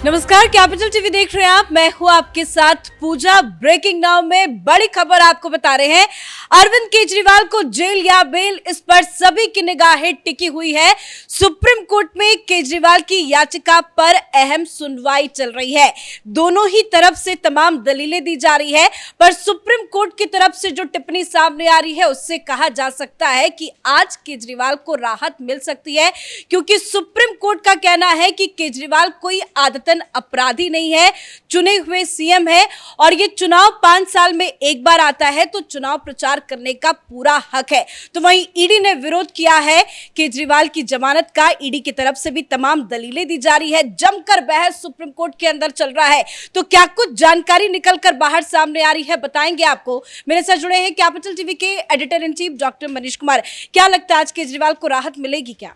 नमस्कार, capital TV देख रहे हैं आप। मैं हूं आपके साथ पूजा। ब्रेकिंग नाउ में बड़ी खबर आपको बता रहे हैं। अरविंद केजरीवाल को जेल या बेल, इस पर सभी की निगाहें टिकी हुई है। सुप्रीम कोर्ट में केजरीवाल की याचिका पर अहम सुनवाई चल रही है। दोनों ही तरफ से तमाम दलीलें दी जा रही है, पर सुप्रीम कोर्ट की तरफ से जो टिप्पणी सामने आ रही है उससे कहा जा सकता है कि आज केजरीवाल को राहत मिल सकती है, क्योंकि सुप्रीम कोर्ट का कहना है कि केजरीवाल कोई आदतन अपराधी नहीं है, चुने हुए सीएम है और ये चुनाव 5 साल में एक बार आता है, तो चुनाव प्रचार करने का पूरा हक है। तो वहीं ईडी ने विरोध किया है केजरीवाल की जमानत का। ईडी की तरफ से भी तमाम दलीलें दी जा रही है। जमकर बहस सुप्रीम कोर्ट के अंदर चल रहा है। तो क्या कुछ जानकारी निकलकर बाहर सामने आ रही है, बताएंगे आपको। मेरे साथ जुड़े हैं कैपिटल टीवी के editor in chief doctor Manish Kumar. क्या लगता है आज केजरीवाल को राहत मिलेगी क्या?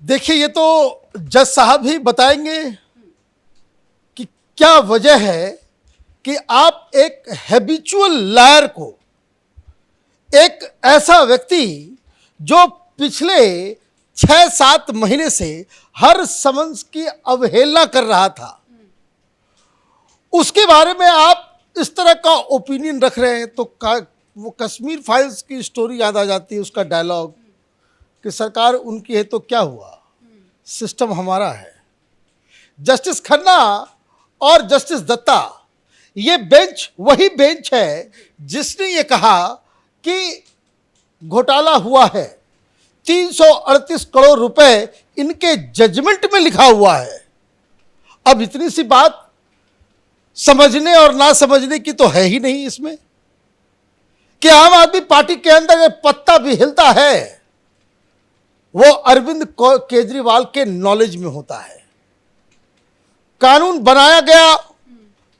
देखिए, ये तो जज साहब ही बताएंगे कि क्या वजह है कि आप एक हैबिचुअल लायर को, एक ऐसा व्यक्ति जो पिछले 6-7 महीने से हर समन्स की अवहेलना कर रहा था, उसके बारे में आप इस तरह का ओपिनियन रख रहे हैं, तो वो कश्मीर फाइल्स की स्टोरी याद आ जाती है, उसका डायलॉग कि सरकार उनकी है तो क्या हुआ, सिस्टम हमारा है। जस्टिस खन्ना और जस्टिस दत्ता, ये बेंच वही बेंच है जिसने ये कहा कि घोटाला हुआ है। 338 करोड़ रुपए इनके जजमेंट में लिखा हुआ है। अब इतनी सी बात समझने और ना समझने की तो है ही नहीं इसमें, कि आम आदमी पार्टी के अंदर ये पत्ता भी हिलता है वो अरविंद केजरीवाल के नॉलेज में होता है। कानून बनाया गया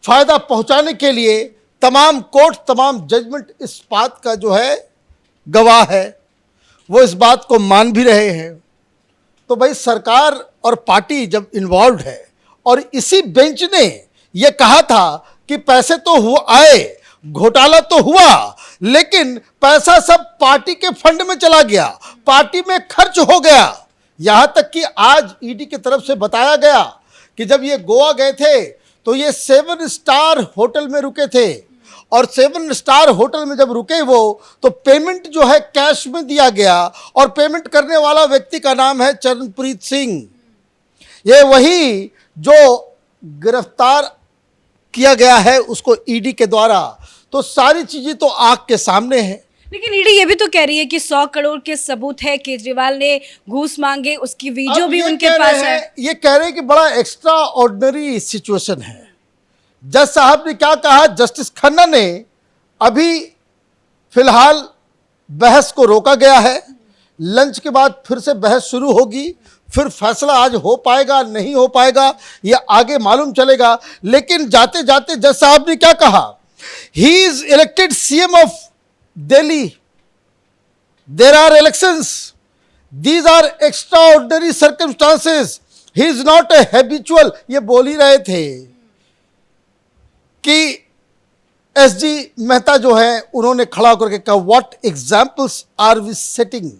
फायदा पहुंचाने के लिए, तमाम कोर्ट, तमाम जजमेंट इस बात का जो है गवाह है, वो इस बात को मान भी रहे हैं। तो भाई, सरकार और पार्टी जब इन्वॉल्व है और इसी बेंच ने ये कहा था कि पैसे तो हुआ आए, घोटाला तो हुआ, लेकिन पैसा सब पार्टी के फंड में चला गया, पार्टी में खर्च हो गया। यहां तक कि आज ईडी की तरफ से बताया गया कि जब ये गोवा गए थे तो ये 7 स्टार होटल में रुके थे, और 7 स्टार होटल में जब रुके वो, तो पेमेंट जो है कैश में दिया गया, और पेमेंट करने वाला व्यक्ति का नाम है चरणप्रीत सिंह। ये वही जो गिरफ्तार किया गया है उसको ईडी के द्वारा। तो सारी चीजें तो आंख के सामने हैं। लेकिन ईडी ये भी तो कह रही है कि 100 करोड़ के सबूत है, केजरीवाल ने घूस मांगे, उसकी वीडियो भी उनके पास है। ये कह रहे हैं कि बड़ा एक्स्ट्रा ऑर्डिनरी सिचुएशन है। जज साहब ने क्या कहा, जस्टिस खन्ना ने अभी फिलहाल बहस को रोका गया है। लंच के बाद फिर से बहस शुरू होगी, फिर फैसला आज हो पाएगा नहीं हो पाएगा ये आगे मालूम चलेगा। लेकिन जाते जाते जज साहब ने क्या कहा, he is elected CM of Delhi, there are elections, these are extraordinary circumstances, he is not a habitual. ये बोल ही रहे थे कि एसजी मेहता जो है उन्होंने खड़ा होकर के कहा, what examples are we setting,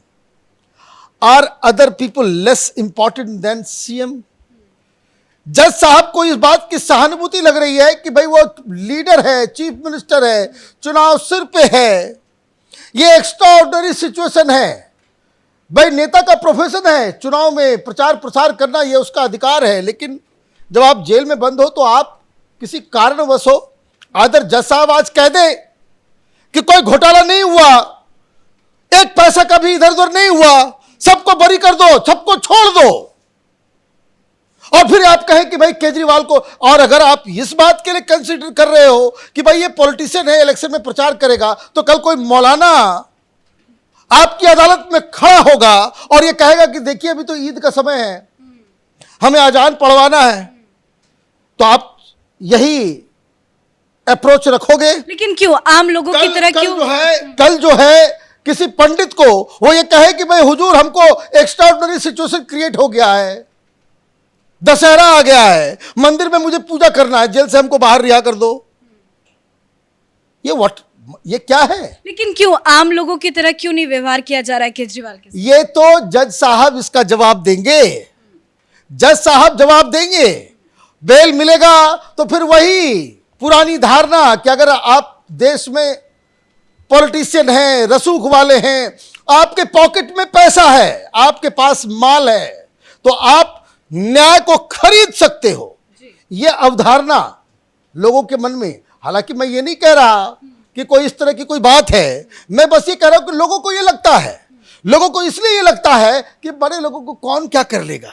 are other people less important than CM. जज साहब को इस बात की सहानुभूति लग रही है कि भाई वो लीडर है, चीफ मिनिस्टर है, चुनाव सिर पे है, ये एक्स्ट्रा ऑर्डिनरी सिचुएशन है। भाई, नेता का प्रोफेशन है चुनाव में प्रचार प्रसार करना, ये उसका अधिकार है। लेकिन जब आप जेल में बंद हो तो आप किसी कारणवश हो, आदर जज साहब आज कह दे कि कोई घोटाला नहीं हुआ, एक पैसा का भी इधर उधर नहीं हुआ, सबको बरी कर दो, सबको छोड़ दो, और फिर आप कहें कि भाई केजरीवाल को, और अगर आप इस बात के लिए कंसीडर कर रहे हो कि भाई ये पॉलिटिशियन है, इलेक्शन में प्रचार करेगा, तो कल कोई मौलाना आपकी अदालत में खड़ा होगा और ये कहेगा कि देखिए अभी तो ईद का समय है, हमें अजान पढ़वाना है, तो आप यही अप्रोच रखोगे? लेकिन क्यों आम लोगों की तरह क्यों? कल जो है किसी पंडित को वो ये कहे कि भाई हुजूर हमको एक्स्ट्राऑर्डिनरी सिचुएशन क्रिएट हो गया है, दशहरा आ गया है, मंदिर में मुझे पूजा करना है, जेल से हमको बाहर रिहा कर दो, ये क्या है? लेकिन क्यों आम लोगों की तरह क्यों नहीं व्यवहार किया जा रहा है केजरीवाल के साथ? ये तो जज साहब इसका जवाब देंगे, जज साहब जवाब देंगे। बेल मिलेगा तो फिर वही पुरानी धारणा कि अगर आप देश में पॉलिटिशियन हैं, रसूख वाले हैं, आपके पॉकेट में पैसा है, आपके पास माल है, तो आप न्याय को खरीद सकते हो। यह अवधारणा लोगों के मन में, हालांकि मैं ये नहीं कह रहा कि कोई इस तरह की कोई बात है, मैं बस ये कह रहा हूं कि लोगों को ये लगता है, लोगों को इसलिए ये लगता है कि बड़े लोगों को कौन क्या कर लेगा।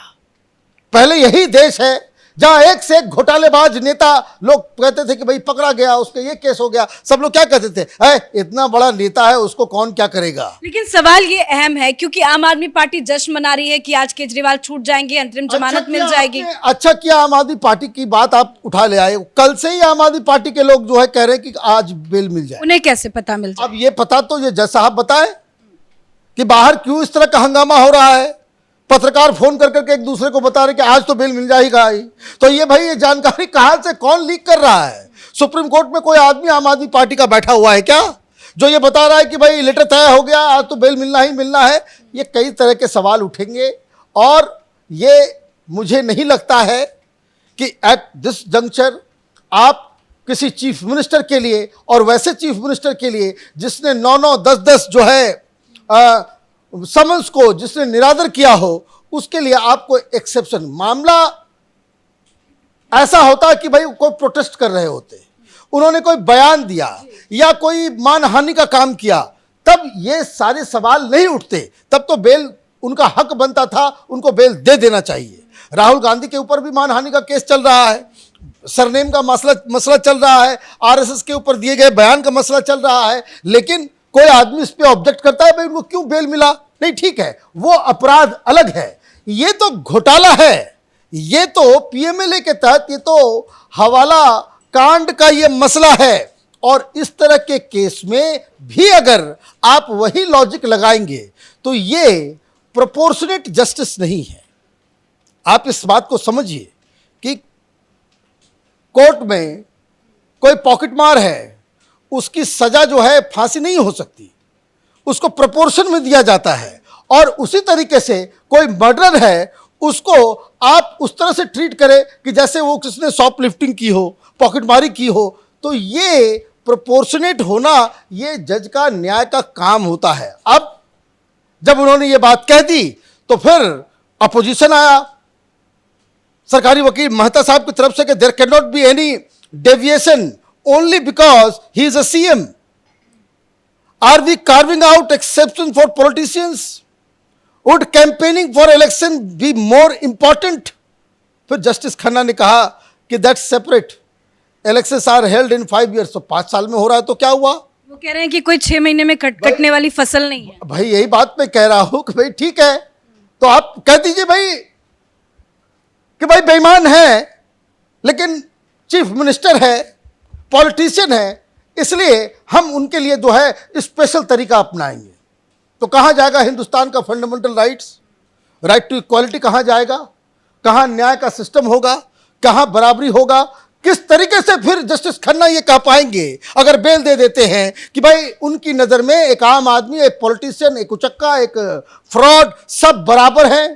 पहले यही देश है जहां एक से एक घोटालेबाज नेता, लोग कहते थे कि भाई पकड़ा गया, उसके ये केस हो गया, सब लोग क्या कहते थे, इतना बड़ा नेता है, उसको कौन क्या करेगा। लेकिन सवाल ये अहम है क्योंकि आम आदमी पार्टी जश्न मना रही है कि आज केजरीवाल छूट जाएंगे, अंतरिम जमानत मिल जाएगी। अच्छा किया आम आदमी पार्टी की बात आप उठा ले आए। कल से ही आम आदमी पार्टी के लोग जो है कह रहे हैं कि आज बेल मिल जाए। उन्हें कैसे पता मिल जाए? अब ये पता तो ये जज साहब बताएं कि बाहर क्यों इस तरह का हंगामा हो रहा है। पत्रकार फोन कर करके एक दूसरे को बता रहे कि आज तो बेल मिल जाएगा ही। तो ये भाई ये जानकारी कहां से कौन लीक कर रहा है? सुप्रीम कोर्ट में कोई आदमी आम आदमी पार्टी का बैठा हुआ है क्या, जो ये बता रहा है कि भाई लेटर तय हो गया, आज तो बेल मिलना ही मिलना है? ये कई तरह के सवाल उठेंगे और ये मुझे नहीं लगता है कि एट दिस जंक्चर आप किसी चीफ मिनिस्टर के लिए, और वैसे चीफ मिनिस्टर के लिए जिसने 9-9, 10-10 जो है समन्स को जिसने निरादर किया हो, उसके लिए आपको एक्सेप्शन। मामला ऐसा होता कि भाई कोई प्रोटेस्ट कर रहे होते, उन्होंने कोई बयान दिया या कोई मानहानि का काम किया, तब ये सारे सवाल नहीं उठते, तब तो बेल उनका हक बनता था, उनको बेल दे देना चाहिए। राहुल गांधी के ऊपर भी मानहानि का केस चल रहा है, सरनेम का मसला चल रहा है, आरएसएस के ऊपर दिए गए बयान का मसला चल रहा है, लेकिन कोई आदमी इस पे ऑब्जेक्ट करता है भाई उनको क्यों बेल मिला? नहीं, ठीक है, वो अपराध अलग है। ये तो घोटाला है, ये तो पीएमएलए के तहत, ये तो हवाला कांड का ये मसला है। और इस तरह के केस में भी अगर आप वही लॉजिक लगाएंगे तो ये प्रोपोर्शनेट जस्टिस नहीं है। आप इस बात को समझिए कि कोर्ट में कोई पॉकेटमार है, उसकी सजा जो है फांसी नहीं हो सकती, उसको प्रोपोर्शन में दिया जाता है। और उसी तरीके से कोई मर्डर है, उसको आप उस तरह से ट्रीट करें कि जैसे वो किसने शॉप लिफ्टिंग की हो, पॉकेटमारी की हो। तो ये प्रोपोर्शनेट होना ये जज का, न्याय का काम होता है। अब जब उन्होंने ये बात कह दी तो फिर अपोजिशन आया सरकारी वकील मेहता साहब की तरफ से कि there can not be any deviation only because he is a CM. Are we carving out exception for politicians? Would campaigning for election be more important? फिर जस्टिस खन्ना ने कहा कि that's separate. Elections are held in 5 years. तो 5 साल में हो रहा है तो क्या हुआ? वो कह रहे हैं कि कोई 6 महीने में कटने वाली फसल नहीं है। भाई यही बात मैं कह रहा हूं कि भाई ठीक है, तो आप कह दीजिए भाई कि भाई बेईमान है, लेकिन चीफ मिनिस्टर है, पॉलिटिशियन है, इसलिए हम उनके लिए जो है स्पेशल तरीका अपनाएंगे। तो कहां जाएगा हिंदुस्तान का fundamental rights, right to equality कहां जाएगा? कहां न्याय का सिस्टम होगा? कहां बराबरी होगा? किस तरीके से फिर जस्टिस खन्ना ये कह पाएंगे अगर बेल दे देते हैं कि भाई उनकी नजर में एक आम आदमी, एक पॉलिटिशियन, एक उचक्का, एक फ्रॉड, सब बराबर हैं?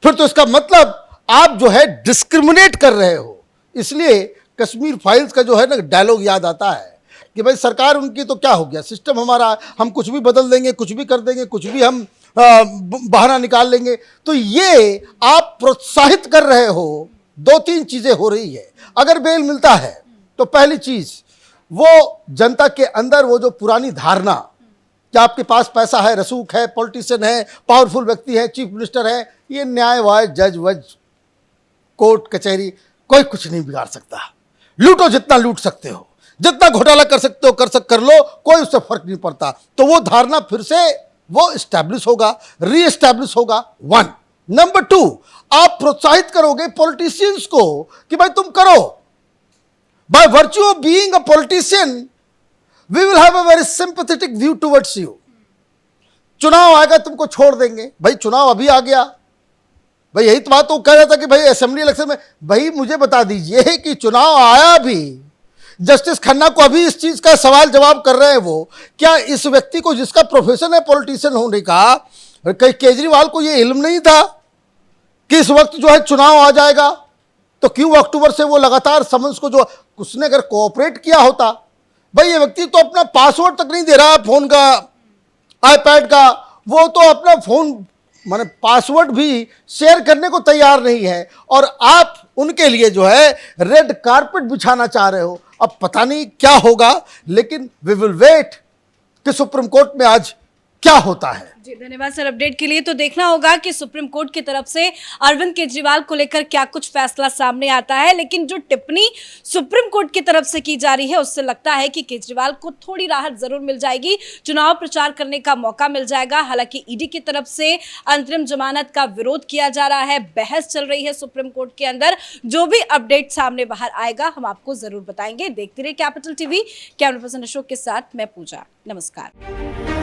फिर तो इसका मतलब आप जो है डिस्क्रिमिनेट कर रहे हो। इसलिए कश्मीर फाइल्स का जो है ना डायलॉग याद आता है कि भाई सरकार उनकी तो क्या हो गया, सिस्टम हमारा, हम कुछ भी बदल देंगे, कुछ भी कर देंगे, कुछ भी हम बहाना निकाल लेंगे। तो ये आप प्रोत्साहित कर रहे हो। 2-3 चीजें हो रही है। अगर बेल मिलता है तो पहली चीज, वो जनता के अंदर वो जो पुरानी धारणा कि आपके पास पैसा है, रसूख है, पॉलिटिशियन है, पावरफुल व्यक्ति है, चीफ मिनिस्टर है, ये न्यायवाद, जज वज, कोर्ट कचहरी, कोई कुछ नहीं बिगाड़ सकता। लूटो जितना लूट सकते हो, जितना घोटाला कर सकते हो कर लो, कोई उससे फर्क नहीं पड़ता। तो वो धारणा फिर से वो एस्टैब्लिश होगा, रीएस्टैब्लिश होगा। 1 नंबर 2, आप प्रोत्साहित करोगे पॉलिटिशियंस को कि भाई तुम करो। By virtue of being a politician we will have a very sympathetic view towards you. चुनाव आएगा तुमको छोड़ देंगे। भाई चुनाव अभी आ गया, भाई यही तो बात वो कह रहा था कि भाई असेंबली इलेक्शन में, भाई मुझे बता दीजिए कि चुनाव आया भी, जस्टिस खन्ना को अभी इस चीज का सवाल जवाब कर रहे हैं वो, क्या इस व्यक्ति को जिसका प्रोफेशन है पॉलिटिशियन होने का, कहीं केजरीवाल को ये इल्म नहीं था कि इस वक्त जो है चुनाव आ जाएगा? तो क्यों अक्टूबर से वो लगातार समन्स को, जो उसने अगर कोऑपरेट किया होता, भाई ये व्यक्ति तो अपना पासवर्ड तक नहीं दे रहा है फोन का, आईपैड का, वो तो अपना फोन माने पासवर्ड भी शेयर करने को तैयार नहीं है, और आप उनके लिए जो है रेड कारपेट बिछाना चाह रहे हो। अब पता नहीं क्या होगा, लेकिन वी विल वेट कि सुप्रीम कोर्ट में आज क्या होता है। जी धन्यवाद सर अपडेट के लिए। तो देखना होगा कि सुप्रीम कोर्ट की तरफ से अरविंद केजरीवाल को लेकर क्या कुछ फैसला सामने आता है, लेकिन जो टिप्पणी सुप्रीम कोर्ट की तरफ से की जा रही है उससे लगता है कि केजरीवाल को थोड़ी राहत जरूर मिल जाएगी, चुनाव प्रचार करने का मौका मिल जाएगा। हालांकि ईडी की तरफ से अंतरिम जमानत का विरोध किया जा रहा है, बहस चल रही है सुप्रीम कोर्ट के अंदर। जो भी अपडेट सामने बाहर आएगा हम आपको जरूर बताएंगे। देखते रहिए capital TV. Camera person Ashok के साथ मैं पूजा। नमस्कार।